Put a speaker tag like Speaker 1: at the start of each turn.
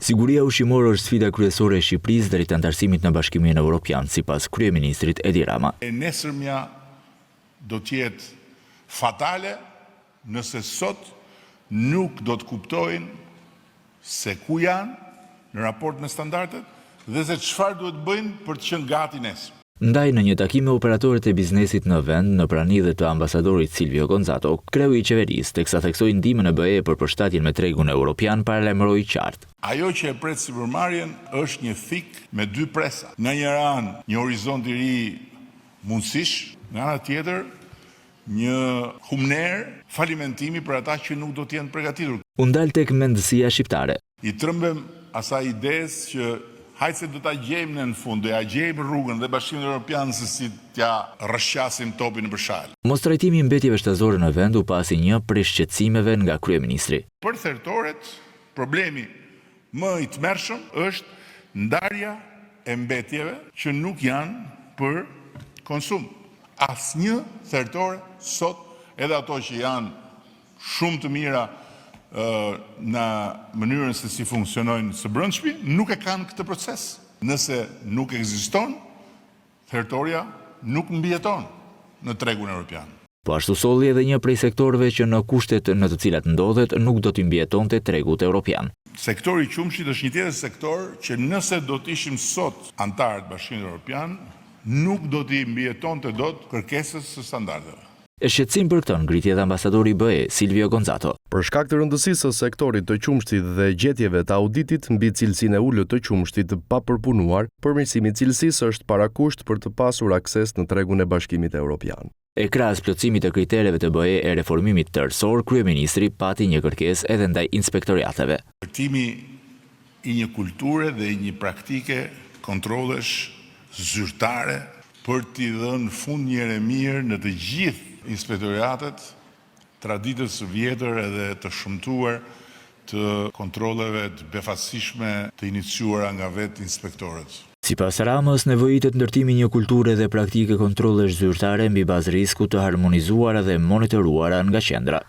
Speaker 1: Siguria ushqimore është sfida kryesore e Shqipërisë deri te antarësimit në Bashkimin Evropian, sipas kryeministrit Edi Rama.
Speaker 2: E nesërmja do të jetë fatale nëse sot nuk do të kuptojnë se ku janë në raport me standardet dhe se çfarë duhet bëjnë për të qenë gati nesër.
Speaker 1: Ndaj në një takim me operatorët e biznesit në vend, në prani dhe të ambasadorit Silvio Gonzato, kreu i qeverisë, teksa theksoi ndihmën e BE për përshtatjen me tregun evropian, paralajmëroi qartë.
Speaker 2: Ajo që e pret sipërmarrjen është një thik me dy presa. Nga njëra anë, një horizont i ri mundësish, nga ana tjetër, një humner falimentimi për ata që nuk do të jenë përgatitur.
Speaker 1: U ndal tek mendësia shqiptare.
Speaker 2: I trembem asaj ides që hajtë se do ta gjejmë në fund, do ja gjejmë rrugën dhe Bashkimin Evropian se si t'ja rrëshqasim topin në përshal.
Speaker 1: Mos trajtimi i mbetjeve shtazore në vend u pasi një prej shqetësimeve nga kryeministri.
Speaker 2: Për thertoret, problemi më i tmerrshëm është ndarja e mbetjeve që nuk janë për konsum. Asnjë thertore sot, edhe ato që janë shumë të mira në mënyrën se si funksionojnë së brendshmi, nuk e kanë këtë proces. Nëse nuk ekziston, thertoria nuk mbijeton në tregun evropian.
Speaker 1: Po ashtu solli edhe një prej sektorëve që në kushtet në të cilat ndodhet nuk do t'i mbijetonte tregut evropian.
Speaker 2: Sektori i qumshit është një tjetër sektor që nëse do të ishim sot antarë të Bashkimit Evropian, nuk do t'i mbijetonte dot kërkesës së standardeve.
Speaker 1: E shqetësim për këtë ngriti edhe ambasadori i BE, Silvio Gonzato.
Speaker 3: Për shkak të rëndësisë së sektorit të qumshtit dhe gjetjeve të auditit mbi cilësinë e ulët të qumshtit pa përpunuar, përmirësimi i cilësisë është parakusht për të pasur akses në tregun e Bashkimit Evropian.
Speaker 1: E krahas plotësimit të kritereve të BE e reformimit tërësor, kryeministri pati një kërkesë edhe ndaj inspektoriateve.
Speaker 2: Kërtimi i një kulture dhe i një praktike kontrollesh zyrtare për t'i dhënë fund një ere mirë në të gjithë inspektoriatet, traditës së vjetër edhe të shëmtuar të kontrolleve të befasishme të iniciuara nga vetë inspektorët.
Speaker 1: Sipas Ramës, nevojitet ndërtimi një kulture dhe praktike kontrollesh zyrtare mbi bazë risku të harmonizuara dhe monitoruara nga qendra.